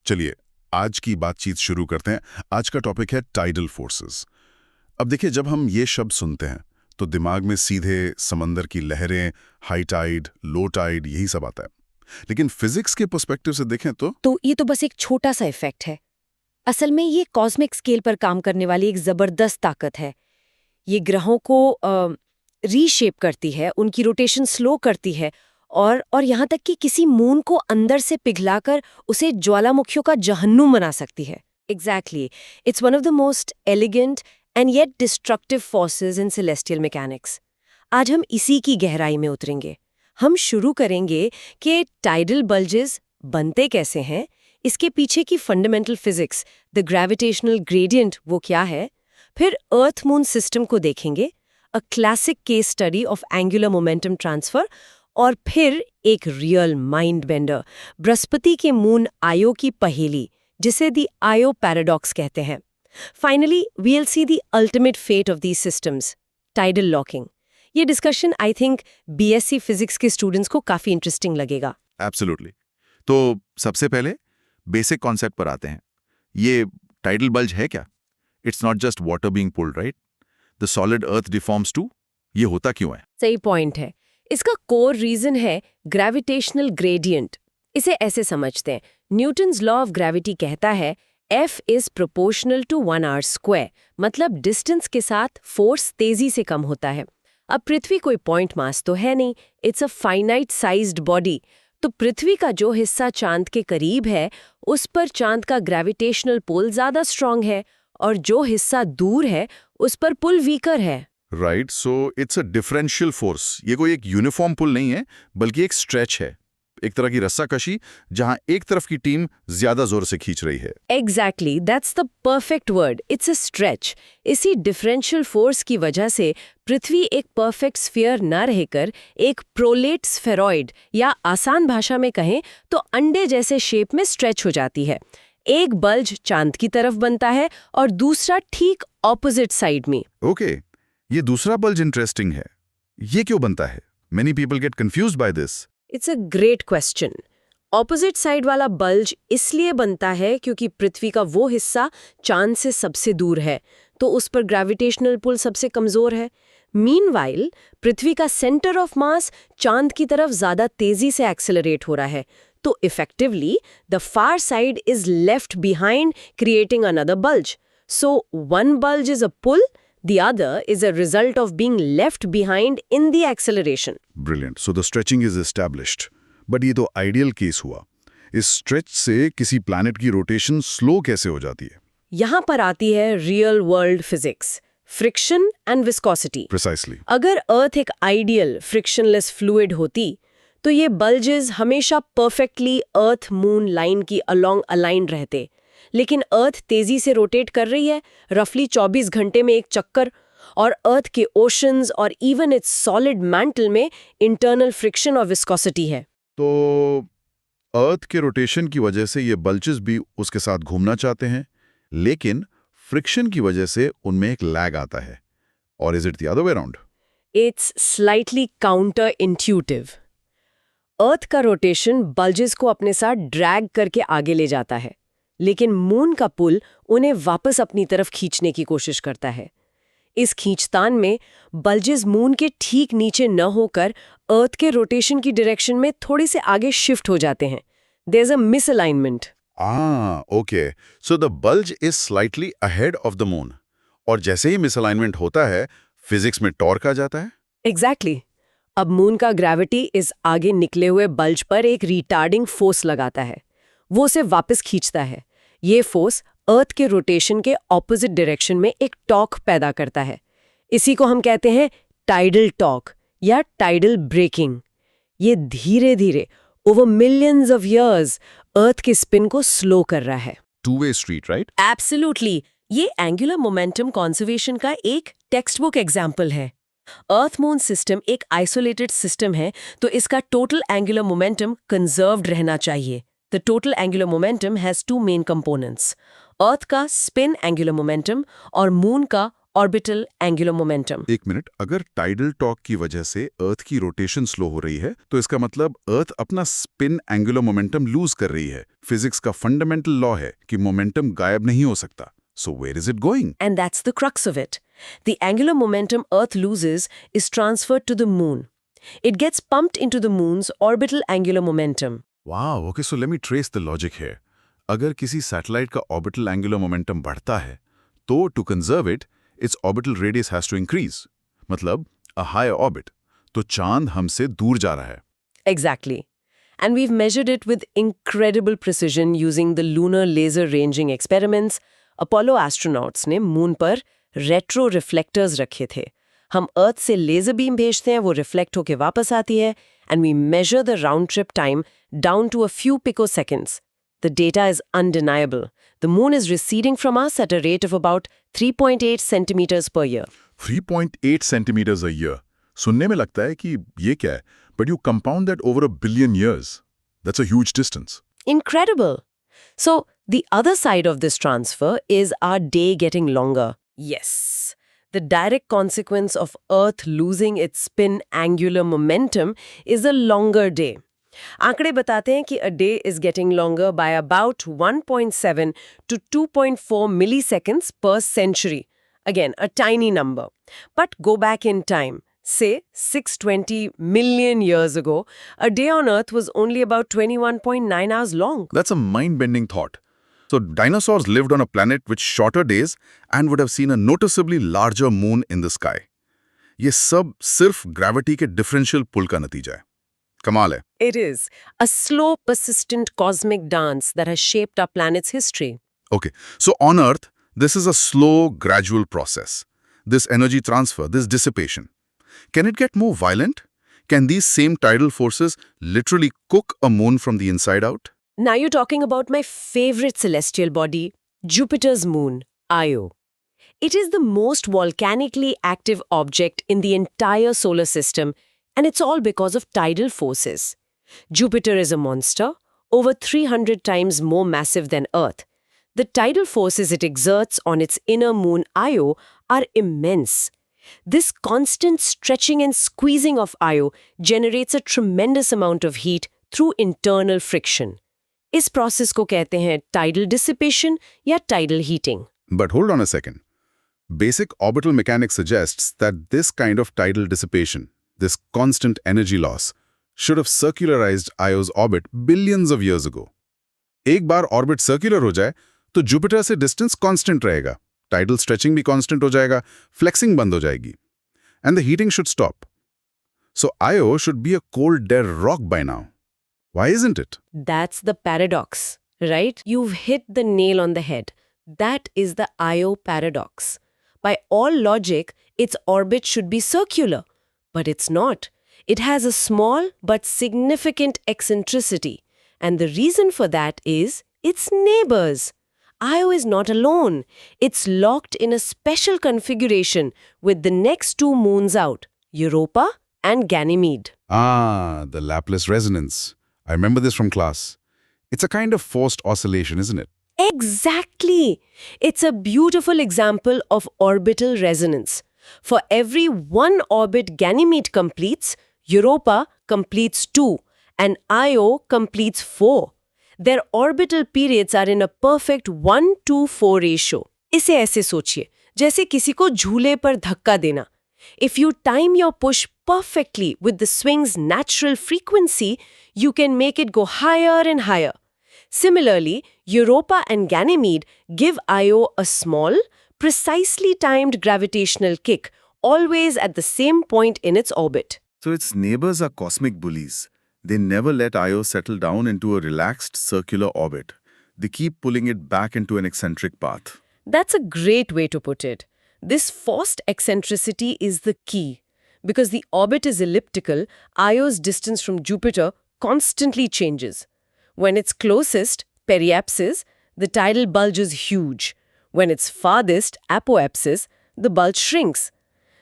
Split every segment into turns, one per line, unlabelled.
चलिए आज की बातचीत शुरू करते हैं। आज का टॉपिक है टाइडल फोर्सेस। अब देखिए, जब हम ये शब्द सुनते हैं तो दिमाग में सीधे समंदर की लहरें, हाई टाइड, लो टाइड, यही सब आता है। लेकिन फिजिक्स के पर्सपेक्टिव से देखें तो
ये तो बस एक छोटा सा इफेक्ट है। असल में ये कॉस्मिक स्केल पर काम करने वाली एक जबरदस्त ताकत है। ये ग्रहों को रीशेप करती है, उनकी रोटेशन स्लो करती है और यहाँ तक कि किसी मून को अंदर से पिघलाकर उसे ज्वालामुखियों का जहन्नुम बना सकती है। Exactly, it's one of the most elegant and yet destructive forces in celestial mechanics. आज हम इसी की गहराई में उतरेंगे। हम शुरू करेंगे कि टाइडल बल्जेस बनते कैसे हैं, इसके पीछे की fundamental physics, the gravitational gradient वो क्या है। फिर अर्थ मून सिस्टम को देखेंगे, a classic case study of angular momentum transfer. और फिर एक रियल माइंड बेंडर, बृहस्पति के मून आयो की पहेली, जिसे दी आयो पैराडॉक्स कहते हैं। Finally we will see the ultimate fate of these systems, tidal locking. ये discussion I think BSc physics के स्टूडेंट्स को काफी इंटरेस्टिंग लगेगा।
एब्सोल्युटली। तो सबसे पहले बेसिक कॉन्सेप्ट पर आते हैं। ये टाइडल बल्ज है क्या? It's not just water being pulled, right? The solid earth deforms too. ये होता क्यों है?
सही पॉइंट है। इसका कोर रीजन है ग्रेविटेशनल ग्रेडियंट। इसे ऐसे समझते हैं, न्यूटन्स लॉ ऑफ ग्रेविटी कहता है F is proportional to 1r², मतलब डिस्टेंस के साथ फोर्स तेजी से कम होता है। अब पृथ्वी कोई पॉइंट मास तो है नहीं, it's a finite sized body. तो पृथ्वी का जो हिस्सा चांद के करीब है, उस पर चांद का ग्रेविटेशनल पुल ज्यादा स्ट्रांग है, और जो हिस्सा दूर है उस पर पुल वीकर है।
Right, so it's a differential force. ये कोई एक यूनिफॉर्म पुल नहीं है, बल्कि एक स्ट्रेच है, एक तरह की रस्साकशी, जहां एक तरफ की टीम ज्यादा जोर से खींच रही है।
Exactly, that's the perfect word, it's a stretch. इसी डिफरेंशियल फोर्स की वजह से पृथ्वी एक परफेक्ट स्फीयर न रहकर एक प्रोलेट स्फेरॉइड, या आसान भाषा में कहें तो अंडे जैसे शेप में स्ट्रेच हो जाती है। एक बल्ज चांद की तरफ बनता है और दूसरा ठीक ऑपोजिट साइड में।
ओके, ये दूसरा बल्ज इंटरेस्टिंग है। ये क्यों बनता है? Many people get confused by this.
It's a great question. Opposite side वाला बल्ज इसलिए बनता है क्योंकि पृथ्वी का वो हिस्सा चांद से सबसे दूर है, तो उस पर ग्रेविटेशनल पुल सबसे कमजोर है। मीनवाइल पृथ्वी का सेंटर ऑफ मास चांद की तरफ ज्यादा तेजी से एक्सेलरेट हो रहा है, तो effectively the far side is left behind, creating another bulge. So one bulge is a pull, the other is a result of being left behind in the acceleration.
Brilliant. So the stretching is established. But ये तो ideal case हुआ। इस stretch से किसी planet की rotation slow कैसे हो जाती है?
यहाँ पर आती है real world physics, friction and viscosity.
Precisely.
अगर अर्थ एक आइडियल फ्रिक्शनलेस फ्लूइड होती, तो ये बल्जेस हमेशा परफेक्टली अर्थ मून लाइन की अलोंग अलाइंड रहते। लेकिन अर्थ तेजी से रोटेट कर रही है, रफली 24 घंटे में एक चक्कर, और अर्थ के ओशंस और इवन इट्स सॉलिड मैंटल में इंटरनल फ्रिक्शन और विस्कोसिटी है।
तो अर्थ के रोटेशन की वजह से ये बल्जेस भी उसके साथ घूमना चाहते हैं, लेकिन फ्रिक्शन की वजह से उनमें एक लैग आता है। और is it the other way around?
It's slightly counter intuitive. Earth का रोटेशन बल्जेस को अपने साथ ड्रैग करके आगे ले जाता है, लेकिन मून का पुल उन्हें वापस अपनी तरफ खींचने की कोशिश करता है। इस खींचतान में बल्जेस मून के ठीक नीचे न होकर अर्थ के रोटेशन की डायरेक्शन में थोड़ी से आगे शिफ्ट हो जाते हैं। There is a misalignment.
Okay, so the bulge is slightly ahead of the moon, और जैसे ही मिसअलाइनमेंट होता है, फिजिक्स में टॉर्क आ जाता है।
एग्जैक्टली। अब मून का ग्रेविटी इस आगे निकले हुए बल्ज पर एक रिटार्डिंग फोर्स लगाता है, वो उसे वापस खींचता है। ये फोर्स अर्थ के रोटेशन के ऑपोजिट डायरेक्शन में एक टॉर्क पैदा करता है। इसी को हम कहते हैं टाइडल टॉर्क या टाइडल ब्रेकिंग। ये धीरे धीरे ओवर मिलियंस ऑफ इयर्स अर्थ के स्पिन को स्लो कर रहा है।
Two way street, right?
Absolutely. ये एंगुलर मोमेंटम कॉन्जर्वेशन का एक टेक्स्ट बुक एग्जाम्पल है। अर्थ मून सिस्टम एक आइसोलेटेड सिस्टम है, तो इसका टोटल एंगुलर मोमेंटम कंजर्व्ड रहना चाहिए। The total angular momentum has two main components, अर्थ का स्पिन एंगुलर मोमेंटम और मून का orbital angular momentum.
एक मिनट, अगर टाइडल टॉक की वजह से अर्थ की रोटेशन स्लो हो रही है तो इसका मतलब अर्थ अपना स्पिन एंगुलर मोमेंटम लूज कर रही है। फिजिक्स का फंडामेंटल लॉ है कि मोमेंटम गायब नहीं हो सकता। So where is it going?
And that's the crux of it. The angular momentum Earth loses is transferred to the Moon. It gets pumped into the Moon's orbital angular momentum.
Wow, okay, so let me trace the logic here. अगर किसी satellite का orbital angular momentum बढ़ता है तो to conserve it its orbital radius has to increase. मतलब a higher orbit. तो चांद हमसे दूर जा रहा है।
Exactly. And we've measured it with incredible precision using the lunar laser ranging experiments. Apollo astronauts ने मून पर रेट्रो रिफ्लेक्टर्स रखे थे। हम अर्थ से लेजर बीम भेजते हैं, वो रिफ्लेक्ट होके वापस आती है, and we measure the round trip time down to a few picoseconds. The data is undeniable. The moon is receding from us at a rate of about 3.8 centimeters per year.
3.8 centimeters a year. सुनने में लगता है कि ये क्या है, but you compound that over a billion years. That's a huge distance.
Incredible. So, the other side of this transfer is our day getting longer. Yes. The direct consequence of Earth losing its spin angular momentum is a longer day. आंकड़े बताते हैं कि a day is getting longer by about 1.7 to 2.4 milliseconds per century. Again, a tiny number. But go back in time. Say 620 million years ago, a day on Earth was only about 21.9 hours long.
That's a mind-bending thought. So dinosaurs lived on a planet with shorter days and would have seen a noticeably larger moon in the sky. ये सब सिर्फ gravity के differential पुल का नतीजा है। कमाल है।
It is a slow, persistent cosmic dance that has shaped our planet's history.
Okay, so on Earth, this is a slow, gradual process. This energy transfer, this dissipation. Can it get more violent? Can these same tidal forces literally cook a moon from the inside out?
Now you're talking about my favorite celestial body, Jupiter's moon, Io. It is the most volcanically active object in the entire solar system, and it's all because of tidal forces. Jupiter is a monster, over 300 times more massive than Earth. The tidal forces it exerts on its inner moon Io are immense. This constant stretching and squeezing of Io generates a tremendous amount of heat through internal friction. इस process को कहते हैं tidal dissipation या tidal heating.
But hold on a second. Basic orbital mechanics suggests that this kind of tidal dissipation, this constant energy loss, should have circularized Io's orbit billions of years ago. एक बार orbit circular हो जाए तो Jupiter से distance constant रहेगा. Tidal stretching भी constant हो जाएगा, flexing बंद हो जाएगी. And the heating should stop. So Io should be a cold dead rock by now. Why isn't it?
That's the paradox, right? You've hit the nail on the head. That is the Io paradox. By all logic, its orbit should be circular. But it's not. It has a small but significant eccentricity. And the reason for that is its neighbors. Io is not alone. It's locked in a special configuration with the next two moons out, Europa and Ganymede.
Ah, the Laplace resonance. I remember this from class. It's a kind of forced oscillation, isn't it?
Exactly. It's a beautiful example of orbital resonance. For every one orbit Ganymede completes, Europa completes 2 and Io completes 4. Their orbital periods are in a perfect 1-to-4 ratio. इसे ऐसे सोचिए, जैसे किसी को झूले पर धक्का देना. If you time your push perfectly with the swing's natural frequency, you can make it go higher and higher. Similarly, Europa and Ganymede give Io a small, precisely timed gravitational kick, always at the same point in its orbit.
So its neighbors are cosmic bullies. They never let Io settle down into a relaxed circular orbit. They keep pulling it back into an eccentric path.
That's a great way to put it. This forced eccentricity is the key. Because the orbit is elliptical, Io's distance from Jupiter constantly changes. When it's closest, periapsis, the tidal bulge is huge. When it's farthest, apoapsis, the bulge shrinks.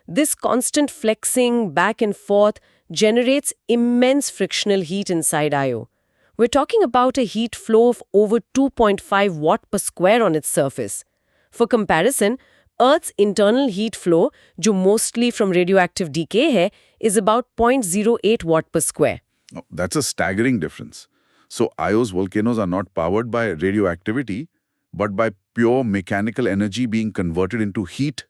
This constant flexing back and forth generates immense frictional heat inside Io. We're talking about a heat flow of over 2.5 watt per square on its surface. For comparison, Earth's internal heat flow, जो mostly from radioactive decay है, is about 0.08 watt per square.
Oh, that's a staggering difference. So Io's volcanoes are not powered by radioactivity, but by pure mechanical energy being converted into heat.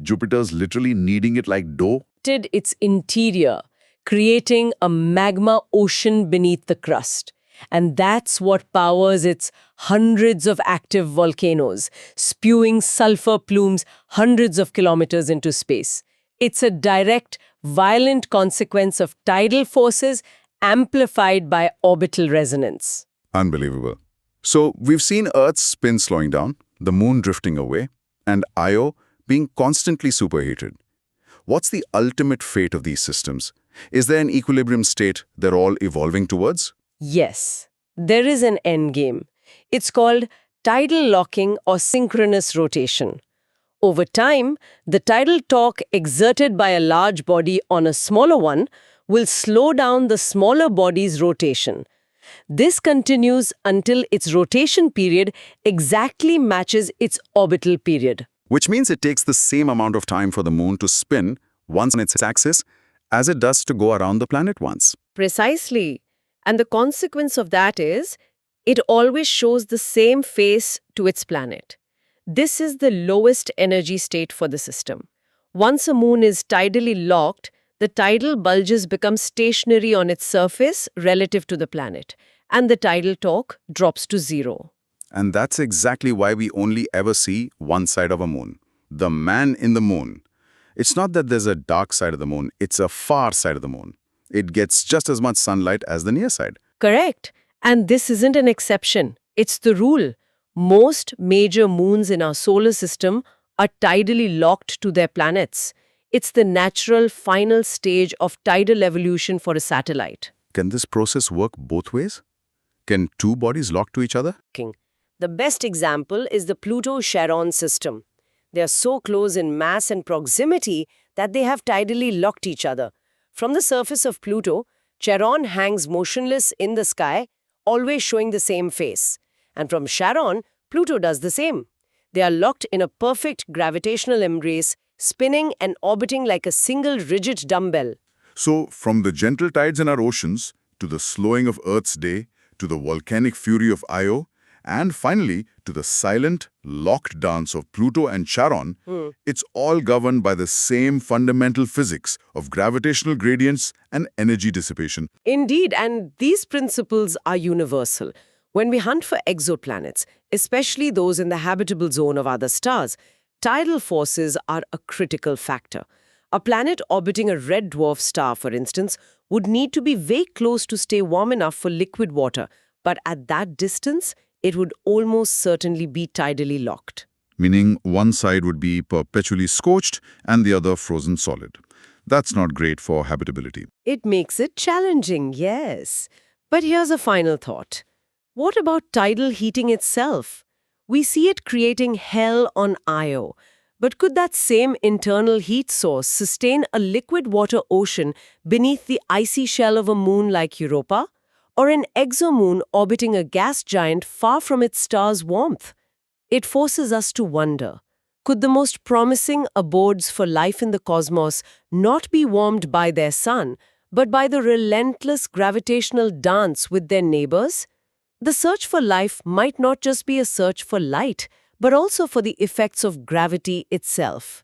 Jupiter's literally kneading it like dough.
Its interior, creating a magma ocean beneath the crust. And that's what powers its hundreds of active volcanoes, spewing sulfur plumes hundreds of kilometers into space. It's a direct, violent consequence of tidal forces amplified by orbital resonance.
Unbelievable. So we've seen Earth's spin slowing down, the moon drifting away, and Io being constantly superheated. What's the ultimate fate of these systems? Is there an equilibrium state they're all evolving towards?
Yes, there is an endgame. It's called tidal locking or synchronous rotation. Over time, the tidal torque exerted by a large body on a smaller one will slow down the smaller body's rotation. This continues until its rotation period exactly matches its orbital period.
Which means it takes the same amount of time for the moon to spin once on its axis as it does to go around the planet once.
Precisely. And the consequence of that is, it always shows the same face to its planet. This is the lowest energy state for the system. Once a moon is tidally locked, the tidal bulges become stationary on its surface relative to the planet, and the tidal torque drops to zero.
And that's exactly why we only ever see one side of a moon. The man in the moon. It's not that there's a dark side of the moon, it's a far side of the moon. It gets just as much sunlight as the near side.
Correct. And this isn't an exception. It's the rule. Most major moons in our solar system are tidally locked to their planets. It's the natural final stage of tidal evolution for a satellite.
Can this process work both ways? Can two bodies lock to each other?
The best example is the Pluto-Charon system. They are so close in mass and proximity that they have tidally locked each other. From the surface of Pluto, Charon hangs motionless in the sky, always showing the same face. And from Charon, Pluto does the same. They are locked in a perfect gravitational embrace, spinning and orbiting like a single rigid dumbbell.
So, from the gentle tides in our oceans, to the slowing of Earth's day, to the volcanic fury of Io, and finally to the silent, locked dance of Pluto and Charon, it's all governed by the same fundamental physics of gravitational gradients and energy dissipation.
Indeed, and these principles are universal. When we hunt for exoplanets, especially those in the habitable zone of other stars, tidal forces are a critical factor. A planet orbiting a red dwarf star, for instance, would need to be very close to stay warm enough for liquid water, but at that distance, it would almost certainly be tidally locked.
Meaning one side would be perpetually scorched and the other frozen solid. That's not great for habitability.
It makes it challenging, yes. But here's a final thought. What about tidal heating itself? We see it creating hell on Io. But could that same internal heat source sustain a liquid water ocean beneath the icy shell of a moon like Europa? Or an exomoon orbiting a gas giant far from its star's warmth? It forces us to wonder, could the most promising abodes for life in the cosmos not be warmed by their sun, but by the relentless gravitational dance with their neighbors? The search for life might not just be a search for light, but also for the effects of gravity itself.